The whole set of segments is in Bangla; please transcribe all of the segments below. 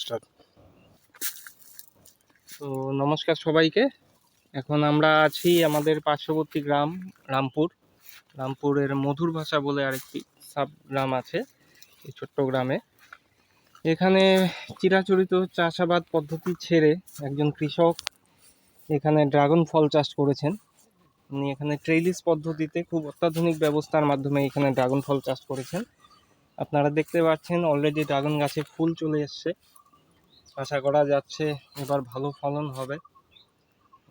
স্টার্ট। তো নমস্কার সবাইকে। এখন আমরা আছি আমাদের পার্শ্ববর্তী গ্রাম রামপুরের মধুর ভাষা বলে আরেকটি সাব গ্রাম আছে এই ছোট্ট গ্রামে। এখানে চিরাচরিত চাষাবাদ পদ্ধতি ছেড়ে একজন কৃষক এখানে ড্রাগন ফল চাষ করেছেন। উনি এখানে ট্রেলিস পদ্ধতিতে খুব অত্যাধুনিক ব্যবস্থার মাধ্যমে এখানে ড্রাগন ফল চাষ করেছেন। আপনারা দেখতে পাচ্ছেন অলরেডি ড্রাগন গাছে ফুল চলে এসছে। আশা করা যাচ্ছে এবার ভালো ফলন হবে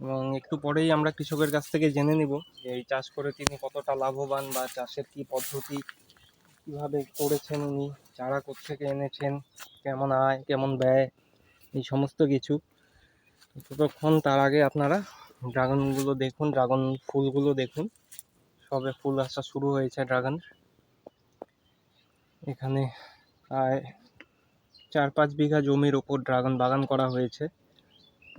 এবং একটু পরেই আমরা কৃষকের কাছ থেকে জেনে নিব যে এই চাষ করে তিনি কতটা লাভবান বা চাষের কী পদ্ধতি কীভাবে করেছেন, উনি চারা কোত্থেকে এনেছেন, কেমন আয় কেমন ব্যয় এই সমস্ত কিছু। ততক্ষণ তার আগে আপনারা ড্রাগনগুলো দেখুন, ড্রাগন ফুলগুলো দেখুন, সবে ফুল আসা শুরু হয়েছে ড্রাগন। এখানে প্রায় 4-5 বিঘা জমির ওপর ড্রাগন বাগান করা হয়েছে।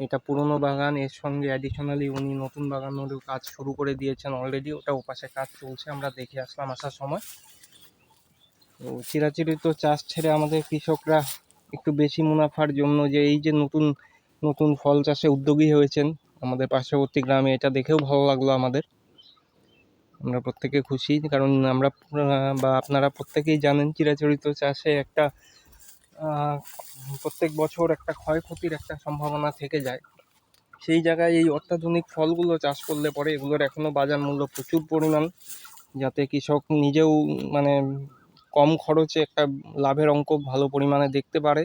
এটা পুরনো বাগান, এর সঙ্গে অ্যাডিশনালি উনি নতুন বাগানেরও কাজ শুরু করে দিয়েছেন অলরেডি। ওটা ওপাশে কাজ চলছে, আমরা দেখে আসলাম আসার সময়। তো চিরাচরিত চাষ ছেড়ে আমাদের কৃষকরা একটু বেশি মুনাফার জন্য যে এই যে নতুন নতুন ফল চাষে উদ্যোগী হয়েছেন আমাদের পার্শ্ববর্তী গ্রামে, এটা দেখেও ভালো লাগলো আমাদের। আমরা প্রত্যেকে খুশি, কারণ আমরা বা আপনারা প্রত্যেকেই জানেন চিরাচরিত চাষে একটা প্রত্যেক বছর একটা ক্ষয়ক্ষতির একটা সম্ভাবনা থেকে যায়। সেই জায়গায় এই অত্যাধুনিক ফলগুলো চাষ করলে পরে এগুলোর এখনও বাজার মূল্য প্রচুর পরিমাণ, যাতে কৃষক নিজেও মানে কম খরচে একটা লাভের অঙ্ক ভালো পরিমাণে দেখতে পারে,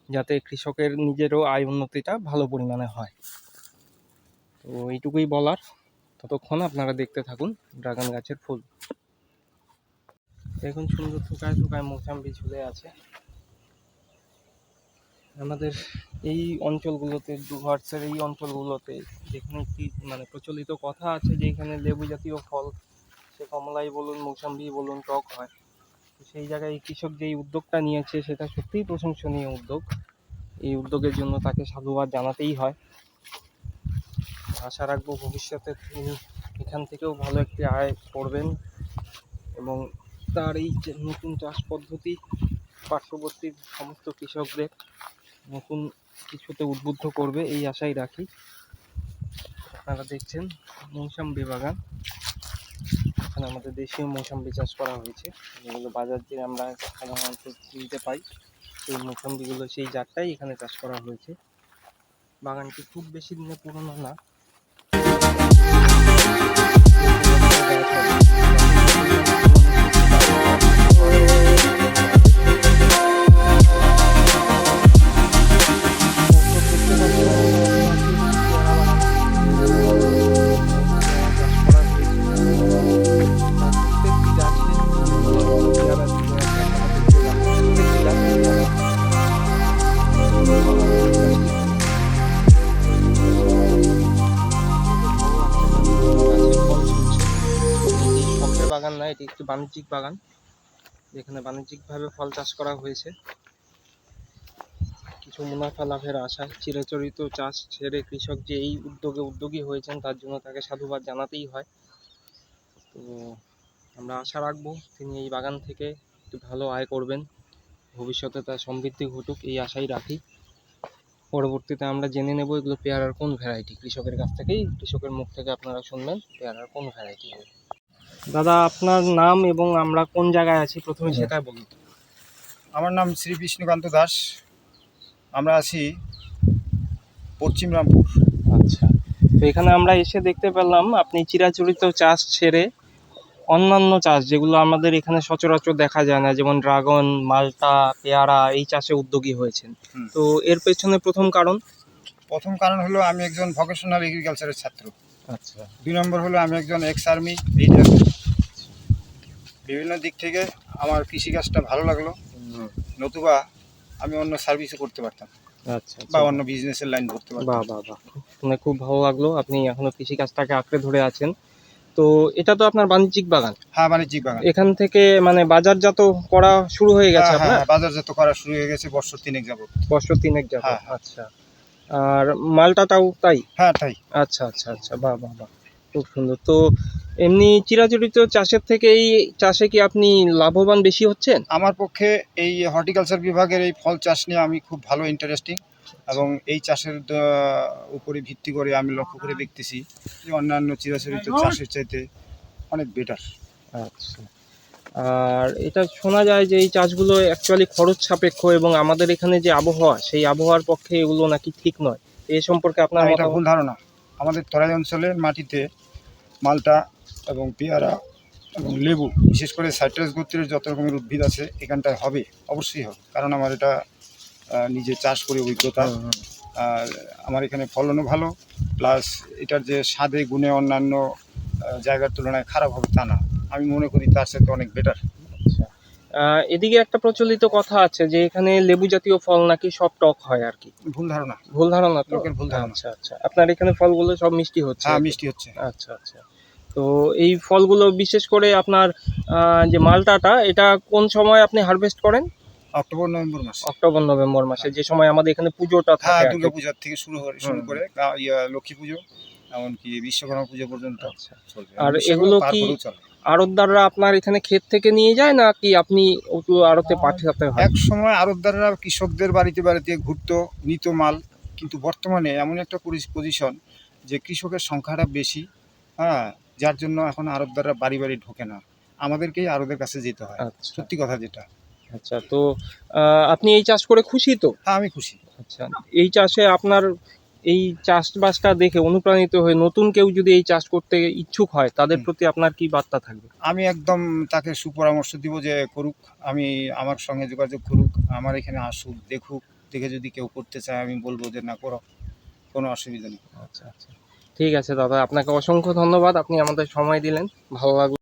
যাতে কৃষকের নিজেরও আয় উন্নতিটা ভালো পরিমাণে হয়। তো এইটুকুই বলার। ততক্ষণ আপনারা দেখতে থাকুন ড্রাগন গাছের ফুল। দেখুন সুন্দর থোকায় থোকায় মৌসাম্বি ঝুলে আছে। আমাদের এই অঞ্চলগুলোতে, ডুভার্সের এই অঞ্চলগুলোতে যেখানে কি মানে প্রচলিত কথা আছে যে এখানে লেবু জাতীয় ফল, সে কমলাই বলুন মৌসাম্বি বলুন, টক হয়। তো সেই জায়গায় কৃষক যে উদ্যোগটা নিয়েছে সেটা সত্যিই প্রশংসনীয় উদ্যোগ। এই উদ্যোগের জন্য তাকে সাধুবাদ জানাতেই হয়। আশা রাখবো ভবিষ্যতে তিনি এখান থেকেও ভালো একটি আয় করবেন এবং তার এই যে নতুন চাষ পদ্ধতি পার্শ্ববর্তী সমস্ত কৃষকদের নতুন কিছুতে উদ্বুদ্ধ করবে, এই আশাই রাখি। আপনারা দেখছেন মৌসাম্বি বাগান। এখানে আমাদের দেশীয় মৌসাম্বি চাষ করা হয়েছে, যেগুলো বাজার দিয়ে আমরা সাধারণত কিনতে পাই। সেই মৌসাম্বিগুলো সেই জাতটাই এখানে চাষ করা হয়েছে। বাগানটি খুব বেশি দিনে পুরনো না। বাগান না, এটি একটি বাণিজ্যিক বাগান, যেখানে বাণিজ্যিকভাবে ফল চাষ করা হয়েছে কিছু মুনাফা লাভের আশায়। চিরাচরিত চাষ ছেড়ে কৃষক যে এই উদ্যোগী হয়েছেন তার জন্য তাকে সাধুবাদ জানাতেই হয়। তো আমরা আশা রাখবো তিনি এই বাগান থেকে একটু ভালো আয় করবেন, ভবিষ্যতে তার সমৃদ্ধি ঘটুক এই আশাই রাখি। পরবর্তীতে আমরা জেনে নেব এগুলো পেয়ারার কোন ভ্যারাইটি, কৃষকের কাছ থেকেই, কৃষকের মুখ থেকে আপনারা শুনবেন পেয়ারার কোন ভ্যারাইটি। দাদা আপনার নাম এবং আমরা কোন জায়গায় আছি প্রথমে সেটা বলুন। আমার নাম শ্রী বিষ্ণুকান্ত দাস, আমরা আছি পশ্চিম রামপুর। আচ্ছা, তো এখানে আমরা এসে দেখতে পেলাম আপনি চিরাচরিত চাষ ছেড়ে অন্যান্য চাষ যেগুলো আমাদের এখানে সচরাচর দেখা যায় না, যেমন ড্রাগন, মালটা, পেয়ারা, এই চাষে উদ্যোগী হয়েছেন। তো এর পেছনে প্রথম কারণ হলো আমি একজন ভোকেশনাল এগ্রিকালচারের ছাত্র। আচ্ছা। 2 নম্বর হলো আমি একজন এক্স আর্মি লিডার। বিভিন্ন দিক থেকে আমার কৃষিকাজটা ভালো লাগলো, নতুবা আমি অন্য সার্ভিসও করতে পারতাম। আচ্ছা, বা অন্য বিজনেসের লাইন ধরতে পারতাম। বাহ, শুনে খুব ভালো লাগলো আপনি এখনো কৃষিকাজটাকে আঁকড়ে ধরে আছেন। তো এটা তো আপনার বাণিজ্যিক বাগান? হ্যাঁ, বাণিজ্যিক বাগান। এখান থেকে মানে বাজারজাত করা শুরু হয়ে গেছে আপনার? হ্যাঁ, বাজারজাত করা শুরু হয়ে গেছে বছর 3 যাবত। হ্যাঁ। আচ্ছা, আর মালটাটাও তাই? হ্যাঁ তাই। আচ্ছা, বাহ, খুব সুন্দর। তো এমনি চিরাচরিত চাষের থেকে এই চাষে কি আপনি লাভবান বেশি হচ্ছেন? আমার পক্ষে এই হর্টিকালচার বিভাগের এই ফল চাষ নিয়ে আমি খুব ভালো ইন্টারেস্টিং, এবং এই চাষের উপরে ভিত্তি করে আমি লক্ষ্য করে দেখতেছি যে অন্যান্য চিরাচরিত চাষের চাইতে অনেক বেটার। আচ্ছা। আর এটা শোনা যায় যে এই চাষগুলো অ্যাকচুয়ালি খরচ সাপেক্ষ এবং আমাদের এখানে যে আবহাওয়া সেই আবহাওয়ার পক্ষে এগুলো নাকি ঠিক নয়। এ সম্পর্কে আপনার এটা মতামত? ভুল ধারণা। আমাদের তরাই অঞ্চলের মাটিতে মালটা এবং পেয়ারা এবং লেবু, বিশেষ করে সাইট্রাস গোত্রের যত রকমের উদ্ভিদ আছে এখানটায় হবে, অবশ্যই হবে, কারণ আমার এটা নিজে চাষ করে অভিজ্ঞতা। হুম, হুম। আর আমার এখানে ফলনও ভালো, প্লাস এটার যে স্বাদে গুণে অন্যান্য জায়গার তুলনায় খারাপ হবে তা না, আমি মনে করি তার সাথে অনেক বেটার। আচ্ছা। এদিকে একটা প্রচলিত কথা আছে যে এখানে লেবু জাতীয় ফল নাকি সব টক হয় আর কি। ভুল ধারণা, ভুল ধারণা তো? লোকের ভুল ধারণা। আচ্ছা, আচ্ছা। আপনার এখানে ফলগুলো সব মিষ্টি হচ্ছে হ্যাঁ, আর কি? মিষ্টি হচ্ছে। আচ্ছা, আচ্ছা। তো এই ফলগুলো বিশেষ করে আপনার যে মালটাটা এটা কোন সময় আপনি হারভেস্ট করেন? অক্টোবর নভেম্বর মাসে। অক্টোবর নভেম্বর মাসে, যে সময় আমাদের এখানে পুজোটা হ্যাঁ, থাকে আর কি। দুর্গাপূজার থেকে শুরু হুম, করে লক্ষ্মী পুজো, এমনকি বিশ্বকর্মা পুজো পর্যন্ত আচ্ছা। চলবে। আর বিশ্বকর্মা এগুলো কি তারপরেও চলে। আড়তদাররা আপনার এখানে ক্ষেত থেকে নিয়ে যায় নাকি আপনি ওগুলো আড়তে পাঠাতে হয়? এক সময় আড়তদাররা কৃষকদের বাড়িতে বাড়িতে ঘুরতো, নিত মাল, কিন্তু বর্তমানে এমন একটা পজিশন যে কৃষকের সংখ্যাটা বেশি, হ্যাঁ, যার জন্য এখন আড়তদাররা বাড়ি বাড়ি ঢোকে না, আমাদেরকেই আড়তের কাছে যেতে হয়। আচ্ছা, সত্যি কথা যেটা। আচ্ছা। তো আপনি এই চাষ করে খুশি তো? হ্যাঁ, আমি খুশি। আচ্ছা। এই চাষে আপনার এই চাষবাসটা দেখে অনুপ্রাণিত হয়ে নতুন কেউ যদি এই চাষ করতে ইচ্ছুক হয় তাদের হুম। প্রতি আপনার কি বার্তা থাকবে? আমি একদম তাকে সুপরামর্শ দিব যে করুক, আমার সঙ্গে যোগাযোগ করুক, আমার এখানে আসুক, দেখুক, দেখে যদি কেউ করতে চায় আমি বলবো যে না করো, কোনো অসুবিধা নেই। আচ্ছা, আচ্ছা। ঠিক আছে দাদা, আপনাকে অসংখ্য ধন্যবাদ। আপনি আমাদের সময় দিলেন। ভালো লাগলো।